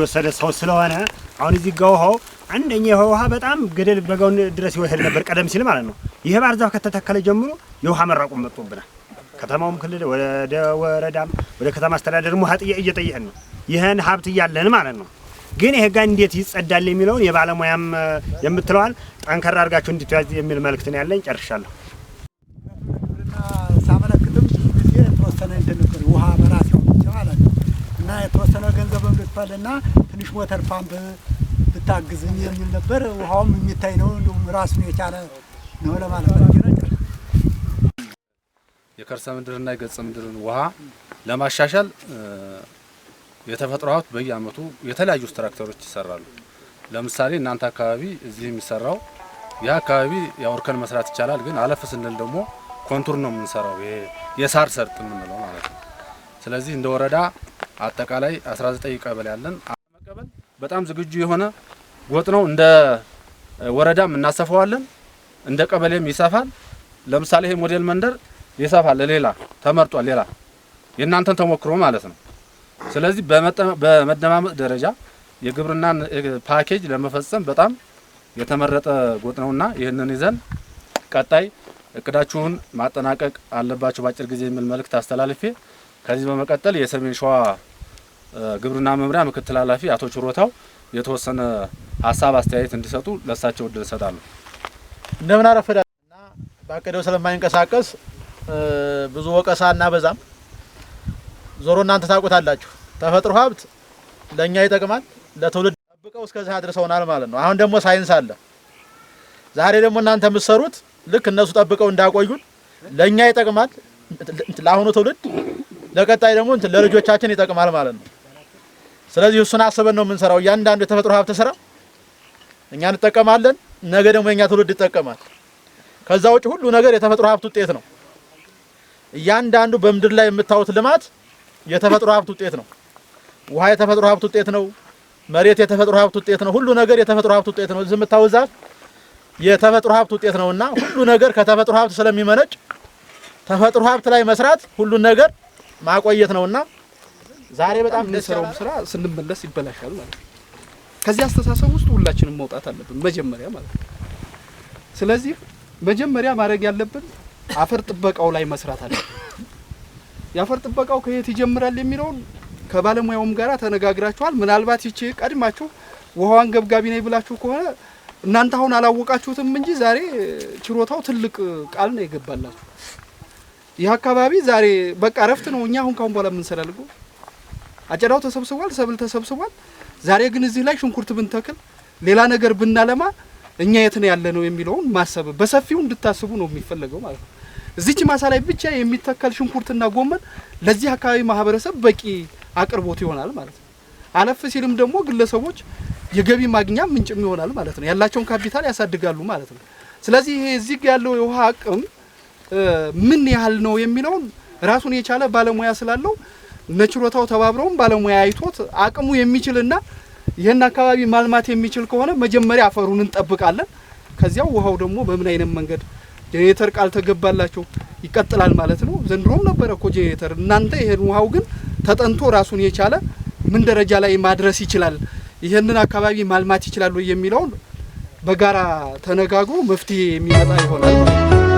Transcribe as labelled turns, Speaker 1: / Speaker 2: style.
Speaker 1: የወሰደ ሰው ስለሆነ አሁን እዚህ ጋር ውሃው አንደኛ ውሃ በጣም ገደል በጋውን ድረስ ይወህል ነበር ቀደም ሲል ማለት ነው። ይሄ ባህር ዛፍ ከተተከለ ጀምሮ የውሃ መራቆም መጥቶብናል። ከተማውም ክልል ወደ ወረዳም ወደ ከተማ አስተዳደርም ውሃ እየጠየቅን ነው። ይሄን ሀብት እያለን ማለት ነው። ግን ይሄ ጋር እንዴት ይጸዳል የሚለውን የባለሙያም የምትለዋል ጠንከር አድርጋችሁ እንድትያዝ የሚል መልእክት ነው ያለኝ። ጨርሻለሁ።
Speaker 2: ሳመለክትም ጊዜ ተወሰነ እንደነበር ውሃ በራሴው ማለት ነው እና የተወሰነ ገንዘብ እንድትፈልና ትንሽ ሞተር ፓምፕ ብታግዝኝ የሚል ነበር። ውሃውም የሚታይ ነው እንደውም ራሱን የቻለ ነው ለማለት ነው።
Speaker 3: የከርሰ ምድርና የገጸ ምድርን ውሃ ለማሻሻል የተፈጥሮ ሀብት በየአመቱ የተለያዩ ስትራክቸሮች ይሰራሉ። ለምሳሌ እናንተ አካባቢ እዚህ የሚሰራው ያ አካባቢ ያው እርከን መስራት ይቻላል። ግን አለፍ ስንል ደግሞ ኮንቱር ነው የምንሰራው፣ የሳር ሰርጥ የምንለው ማለት ነው። ስለዚህ እንደ ወረዳ አጠቃላይ 19 ቀበሌ ያለን መቀበል በጣም ዝግጁ የሆነ ጎጥ ነው። እንደ ወረዳም እናሰፋዋለን፣ እንደ ቀበሌም ይሰፋል። ለምሳሌ ይሄ ሞዴል መንደር ይሰፋል፣ ሌላ ተመርጧል፣ ሌላ የእናንተን ተሞክሮ ማለት ነው። ስለዚህ በመደማመጥ ደረጃ የግብርናን ፓኬጅ ለመፈጸም በጣም የተመረጠ ጎጥ ነውና ይህንን ይዘን ቀጣይ እቅዳችሁን ማጠናቀቅ አለባችሁ በአጭር ጊዜ የሚል መልእክት አስተላልፌ ከዚህ በመቀጠል የሰሜን ሸዋ ግብርና መምሪያ ምክትል ኃላፊ አቶ ችሮታው የተወሰነ ሀሳብ አስተያየት እንዲሰጡ ለሳቸው እድል እሰጣለሁ።
Speaker 4: እንደምን አረፈዳልና ባቀደው ስለማይንቀሳቀስ ብዙ ወቀሳና በዛም ዞሮ እናንተ ታውቁታላችሁ። ተፈጥሮ ሀብት ለኛ ይጠቅማል፣ ለትውልድ ጠብቀው እስከዚህ አድርሰውናል ማለት ነው። አሁን ደግሞ ሳይንስ አለ። ዛሬ ደግሞ እናንተ የምትሰሩት ልክ እነሱ ጠብቀው እንዳቆዩን ለኛ ይጠቅማል፣ ለአሁኑ ትውልድ ለቀጣይ ደግሞ ለልጆቻችን ይጠቅማል ማለት ነው። ስለዚህ እሱን አስበን ነው የምንሰራው። እያንዳንዱ የተፈጥሮ ሀብት ስራ እኛ እንጠቀማለን፣ ነገ ደግሞ የኛ ትውልድ ይጠቀማል። ከዛ ውጭ ሁሉ ነገር የተፈጥሮ ሀብት ውጤት ነው። እያንዳንዱ በምድር ላይ የምታዩት ልማት የተፈጥሮ ሀብት ውጤት ነው። ውሃ የተፈጥሮ ሀብት ውጤት ነው። መሬት የተፈጥሮ ሀብት ውጤት ነው። ሁሉ ነገር የተፈጥሮ ሀብት ውጤት ነው። እዚህ የምታዩት ዛፍ የተፈጥሮ ሀብት ውጤት ነውና ሁሉ ነገር ከተፈጥሮ ሀብት ስለሚመነጭ ተፈጥሮ ሀብት ላይ መስራት ሁሉን ነገር ማቆየት ነውና ዛሬ በጣም
Speaker 5: የምንሰራው ስራ ስንመለስ ይበላሻል ማለት ነው። ከዚህ አስተሳሰብ ውስጥ ሁላችንም መውጣት አለብን መጀመሪያ ማለት ነው። ስለዚህ መጀመሪያ ማድረግ ያለብን አፈር ጥበቃው ላይ መስራት አለብን። የአፈር ጥበቃው ከየት ይጀምራል የሚለውን ከባለሙያውም ጋራ ተነጋግራችኋል። ምናልባት ይቺ ቀድማችሁ ውሃዋን ገብጋቢ ነኝ ብላችሁ ከሆነ እናንተ አሁን አላወቃችሁትም እንጂ ዛሬ ችሮታው ትልቅ ቃል ነው የገባላችሁ። ይህ አካባቢ ዛሬ በቃ ረፍት ነው። እኛ አሁን ካሁን በኋላ ምን ሰራልኩ አጨዳው ተሰብስቧል፣ ሰብል ተሰብስቧል። ዛሬ ግን እዚህ ላይ ሽንኩርት ብንተክል ሌላ ነገር ብናለማ እኛ የት ነው ያለ ነው የሚለውን ማሰብ በሰፊው እንድታስቡ ነው የሚፈልገው ማለት ነው። እዚች ማሳ ላይ ብቻ የሚተከል ሽንኩርትና ጎመን ለዚህ አካባቢ ማህበረሰብ በቂ አቅርቦት ይሆናል ማለት ነው። አለፍ ሲልም ደግሞ ግለሰቦች የገቢ ማግኛ ምንጭም ይሆናል ማለት ነው። ያላቸውን ካፒታል ያሳድጋሉ ማለት ነው። ስለዚህ ይሄ እዚህ ያለው የውሃ አቅም ምን ያህል ነው የሚለውን ራሱን የቻለ ባለሙያ ስላለው ነችሮታው ተባብረውም ባለሙያ አይቶት አቅሙ የሚችልና ይሄን አካባቢ ማልማት የሚችል ከሆነ መጀመሪያ አፈሩን እንጠብቃለን። ከዚያው ውሃው ደግሞ በምን አይነት መንገድ ጄኔሬተር ቃል ተገባላችሁ ይቀጥላል ማለት ነው። ዘንድሮም ነበረ እኮ ጄኔሬተር። እናንተ ይሄን ውሃው ግን ተጠንቶ ራሱን የቻለ ምን ደረጃ ላይ ማድረስ ይችላል፣ ይሄንን አካባቢ ማልማት ይችላል የሚለውን በጋራ ተነጋግሮ መፍትሄ የሚመጣ ይሆናል ማለት ነው።